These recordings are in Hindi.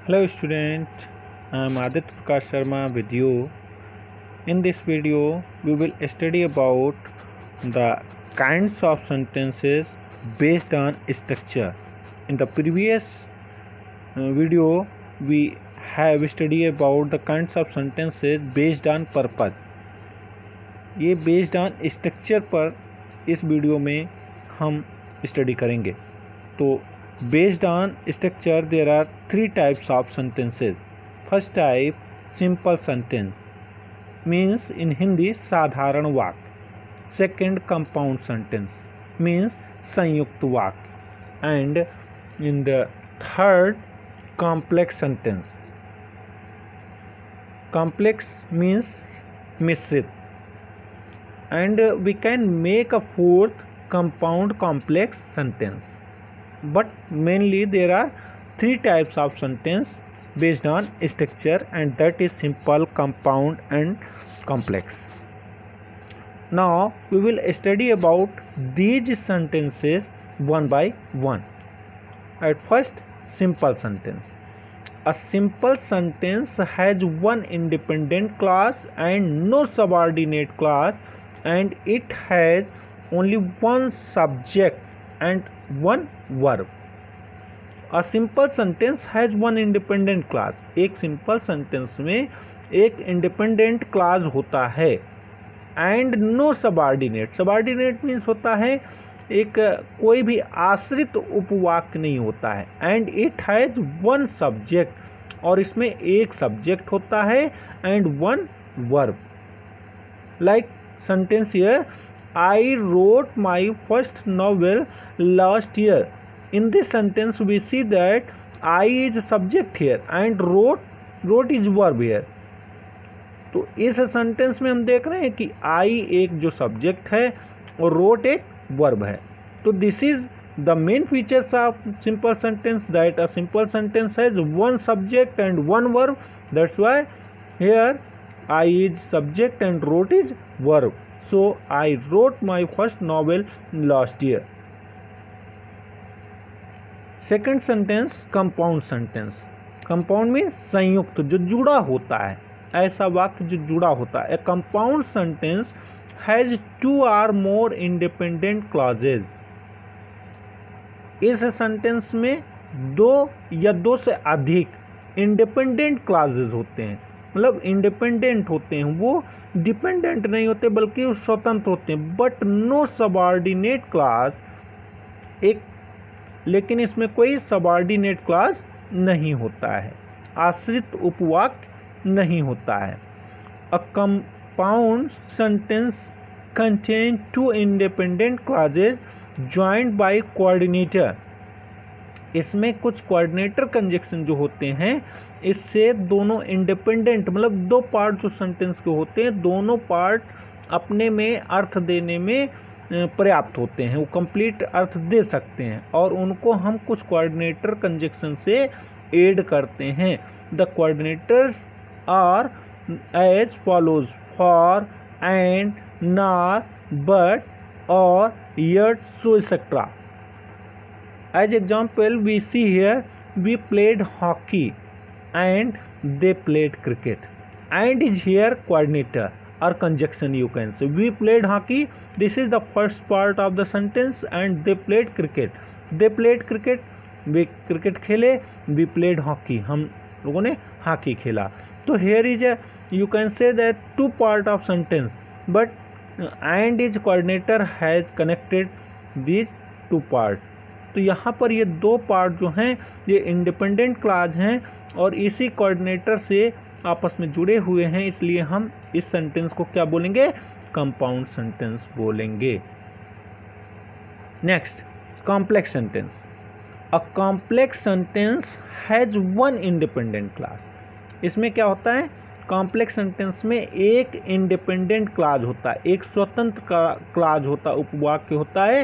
Hello student, I am Aditya Prakash Sharma with you. In this video, we will study about the kinds of sentences based on structure. In the previous video, we have studied about the kinds of sentences based on purpose. ये based on structure पर इस वीडियो में हम स्टडी करेंगे. तो based on structure there are three types of sentences. First type simple sentence means in Hindi साधारण वाक्य. Second compound sentence means संयुक्त वाक्य. And in the third complex sentence. Complex means मिश्रित. And we can make a fourth compound complex sentence. But mainly there are three types of sentence based on structure, and that is simple, compound and complex. Now we will study about these sentences one by one. At first, simple sentence. A simple sentence has one independent clause and no subordinate clause, and it has only one subject and one verb. A simple sentence has one independent clause. एक simple sentence में एक independent clause होता है and no subordinate. Subordinate means होता है एक कोई भी आश्रित उपवाक्य नहीं होता है. And it has one subject, और इसमें एक subject होता है and one verb. Like sentence here, I wrote my first novel last year. In this sentence we see that I is subject here and wrote is verb here. तो इस सेंटेंस में हम देख रहे हैं कि I एक जो सब्जेक्ट है और wrote एक वर्ब है. तो this is the main features of simple sentence, that a simple sentence has one subject and one verb. That's why here I is subject and wrote is verb. So I wrote my first novel last year. Second sentence compound sentence. Compound means संयुक्त, जो जुड़ा होता है, ऐसा वाक्य जो जुड़ा होता है. A compound sentence has two or more independent clauses. इस सेंटेंस में दो या दो से अधिक इंडिपेंडेंट क्लॉजेज होते हैं. मतलब इंडिपेंडेंट होते हैं, वो डिपेंडेंट नहीं होते बल्कि वो स्वतंत्र होते हैं. बट नो सबऑर्डिनेट क्लॉज, एक लेकिन इसमें कोई सबऑर्डिनेट क्लॉज नहीं होता है, आश्रित उपवाक्य नहीं होता है. A compound sentence contain two independent clauses joined bye coordinator. इसमें कुछ कोऑर्डिनेटर कंजक्शन जो होते हैं, इससे दोनों इंडिपेंडेंट मतलब दो पार्ट जो सेंटेंस के होते हैं, दोनों पार्ट अपने में अर्थ देने में पर्याप्त होते हैं, वो कंप्लीट अर्थ दे सकते हैं, और उनको हम कुछ कोऑर्डिनेटर कंजक्शन से ऐड करते हैं. The coordinators are as follows: for, and, nor, but, or, yet, so etc. As example, we see here we played hockey and they played cricket. And is here coordinator or conjunction, you can say. We played hockey, this is the first part of the sentence, and they played cricket. They played cricket, way cricket खेले. We played hockey, हम लोगों ने हॉकी खेला. तो here is a, you can say that two part of sentence, but and is coordinator has connected these two part. तो यहाँ पर ये दो पार्ट जो हैं ये इंडिपेंडेंट क्लॉज हैं और इसी कोऑर्डिनेटर से आपस में जुड़े हुए हैं, इसलिए हम इस सेंटेंस को क्या बोलेंगे? कंपाउंड सेंटेंस बोलेंगे. Next, complex sentence. A complex sentence has one independent clause. इसमें क्या होता है? कॉम्प्लेक्स सेंटेंस में एक इंडिपेंडेंट क्लॉज होता है, एक स्वतंत्र क्लॉज होता है, उपवाक्य होता है,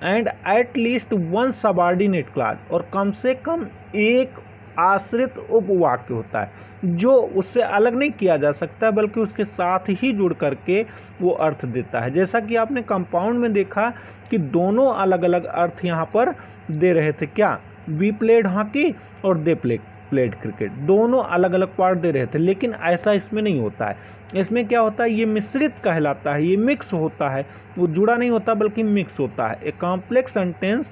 and at least one subordinate clause, और कम से कम एक आश्रित उपवाक्य होता है जो उससे अलग नहीं किया जा सकता बल्कि उसके साथ ही जुड़ करके वो अर्थ देता है. जैसा कि आपने कंपाउंड में देखा कि दोनों अलग अलग अर्थ यहाँ पर दे रहे थे. क्या? वी प्लेड हॉकी और दे प्ले प्लेड क्रिकेट। दोनों अलग अलग पार्ट दे रहे थे, लेकिन ऐसा इसमें नहीं होता है। इसमें क्या होता है, ये मिश्रित कहलाता है, ये मिक्स होता है, वो जुड़ा नहीं होता बल्कि मिक्स होता है। A complex sentence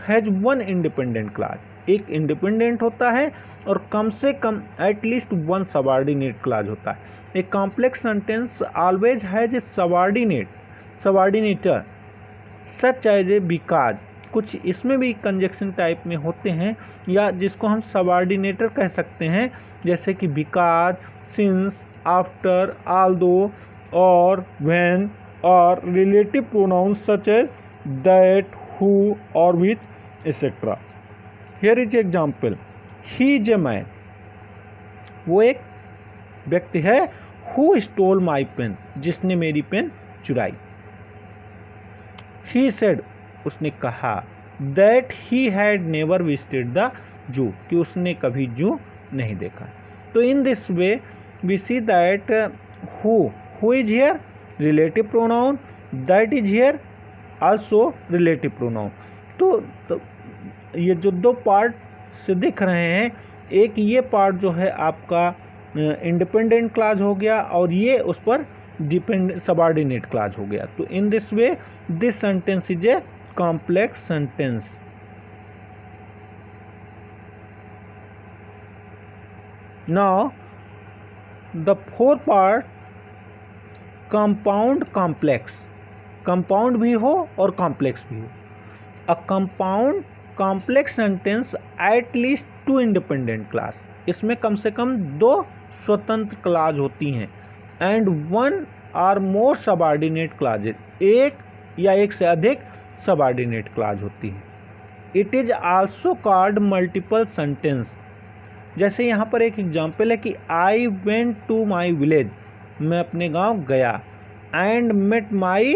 has one independent clause, एक इंडिपेंडेंट होता है और कम से कम एटलीस्ट वन सबऑर्डिनेट क्लाज होता है। A complex sentence always has a subordinator such as a because. कुछ इसमें भी कंजक्शन टाइप में होते हैं, या जिसको हम सबऑर्डिनेटर कह सकते हैं, जैसे कि बिकॉज, सिंस, आफ्टर, ऑल्दो, और, व्हेन, और relative pronouns such as that, who और which etcetera. Here is example, he is a man, वो एक व्यक्ति है, हु स्टोल माई पेन, जिसने मेरी पेन चुराई। ही सेड, उसने कहा, that he had never visited the zoo, कि उसने कभी जू नहीं देखा। तो in this way we see that who is here relative pronoun, that is here also relative pronoun. तो ये जो दो पार्ट से दिख रहे हैं, एक ये पार्ट जो है आपका इंडिपेंडेंट क्लाज हो गया, और ये उस पर सबऑर्डिनेट क्लाज हो गया। तो in this way this sentence is a complex sentence. Now the fourth part, compound complex. Compound भी हो और कॉम्प्लेक्स भी हो। A compound complex sentence at least two independent clause, इसमें कम से कम दो स्वतंत्र क्लाज होती हैं, and one or more subordinate clauses, एक या एक से अधिक सबऑर्डिनेट क्लाज होती है। It is also called multiple sentence. जैसे यहाँ पर एक एग्जाम्पल है कि I went to my village, मैं अपने गांव गया, and met my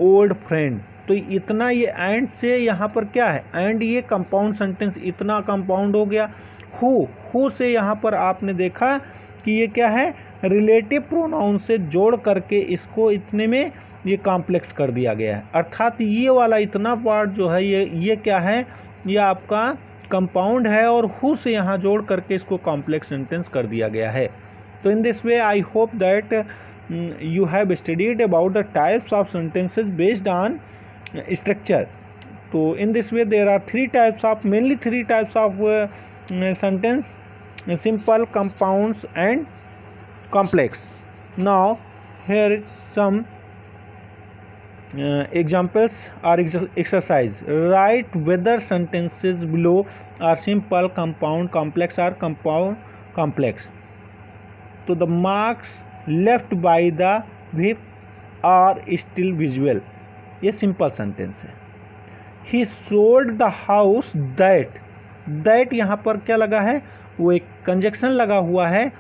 old friend. तो इतना, ये एंड से यहाँ पर क्या है, एंड ये कंपाउंड सेंटेंस, इतना कंपाउंड हो गया। हु से यहाँ पर आपने देखा कि ये क्या है, रिलेटिव प्रोनाउन से जोड़ करके इसको इतने में ये कॉम्प्लेक्स कर दिया गया है। अर्थात ये वाला इतना पार्ट जो है, ये क्या है, ये आपका कंपाउंड है, और हु से यहाँ जोड़ करके इसको कॉम्प्लेक्स सेंटेंस कर दिया गया है। तो in this way I hope that you have studied about the types of sentences based on structure. So in this way there are mainly three types of sentence: simple, compounds and complex. Now here is some examples or exercise. Write whether sentences below are simple, compound, complex or compound complex. So the marks left by the whip are still visible. ये सिंपल सेंटेंस है. He sold the house that यहाँ पर क्या लगा है, वो एक कंजक्शन लगा हुआ है,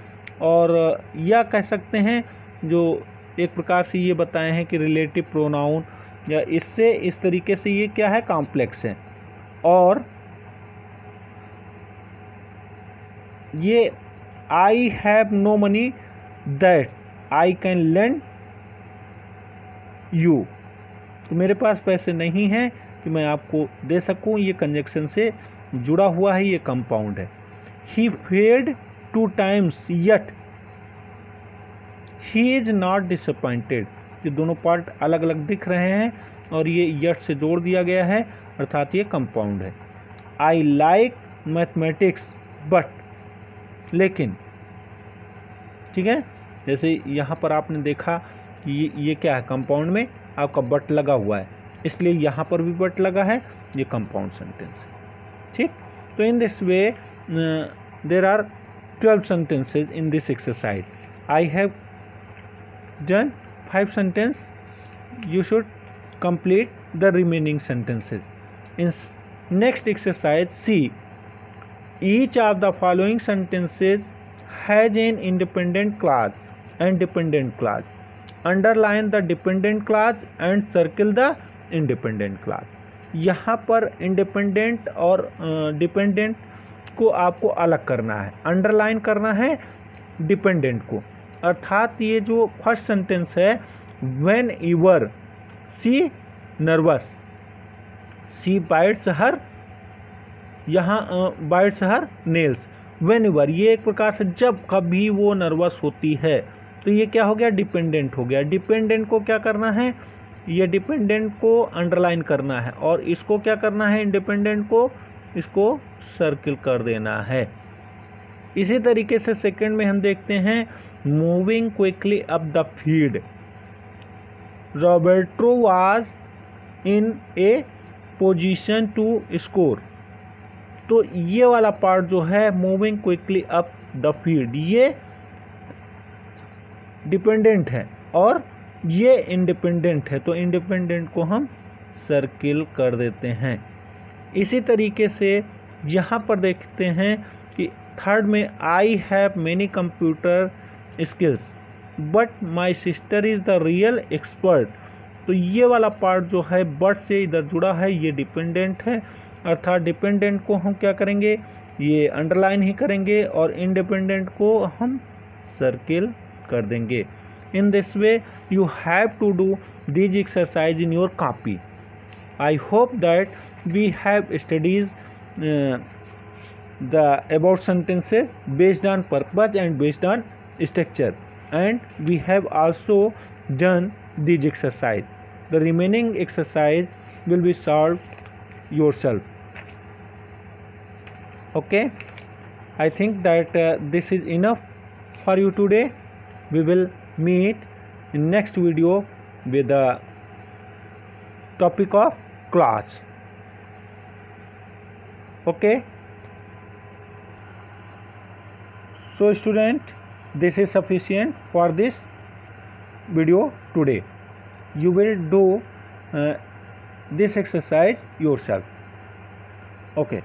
और या कह सकते हैं जो एक प्रकार से ये बताए हैं कि रिलेटिव प्रोनाउन, या इससे इस तरीके से ये क्या है, कॉम्प्लेक्स है. और ये I have no money that I can lend you, तो मेरे पास पैसे नहीं हैं कि मैं आपको दे सकूं, ये कंजक्शन से जुड़ा हुआ है, ये कंपाउंड है. He failed 2 times yet he is not disappointed. ये दोनों पार्ट अलग अलग दिख रहे हैं और ये यट से जोड़ दिया गया है, अर्थात ये कंपाउंड है. आई लाइक मैथमेटिक्स बट, लेकिन, ठीक है. जैसे यहाँ पर आपने देखा कि ये क्या है, कंपाउंड में आपका बट लगा हुआ है, इसलिए यहाँ पर भी बट लगा है, ये कंपाउंड सेंटेंस है. ठीक. तो in this way there are 12 sentences in this exercise. I have done 5 sentences. You should complete the remaining sentences. In next exercise, see, each of the following sentences has an independent clause and dependent clause. Underline the dependent clause and circle the independent clause. यहाँ पर independent और dependent को आपको अलग करना है, अंडरलाइन करना है डिपेंडेंट को. अर्थात ये जो फर्स्ट सेंटेंस है, whenever she nervous, she bites her, यहाँ बाइट्स हर नेल्स, व्हेनेवर, ये एक प्रकार से जब कभी वो नर्वस होती है। तो ये क्या हो गया, डिपेंडेंट हो गया। डिपेंडेंट को क्या करना है, ये डिपेंडेंट को अंडरलाइन करना है और इसको क्या करना है, इंडिपेंडेंट को इसको सर्किल कर देना है। इसी तरीके से सेकंड में हम देखते हैं moving quickly up the field, Roberto was in a position to score. तो ये वाला पार्ट जो है moving quickly up the field, ये डिपेंडेंट है और ये इंडिपेंडेंट है। तो इंडिपेंडेंट को हम सर्किल कर देते हैं। इसी तरीके से यहाँ पर देखते हैं कि थर्ड में I have many computer skills but my sister is the real expert. तो ये वाला पार्ट जो है बट से इधर जुड़ा है, ये डिपेंडेंट है, अर्थात डिपेंडेंट को हम क्या करेंगे, ये अंडरलाइन ही करेंगे और इंडिपेंडेंट को हम सर्किल कर देंगे। In this way you have to do these exercise in your copy. I hope that we have studies the about sentences based on purpose and based on structure, and we have also done these exercise. The remaining exercise will be solved yourself. Okay, I think that this is enough for you today. We will meet in next video with the topic of class. Okay, so student, this is sufficient for this video today. You will do this exercise yourself. Okay.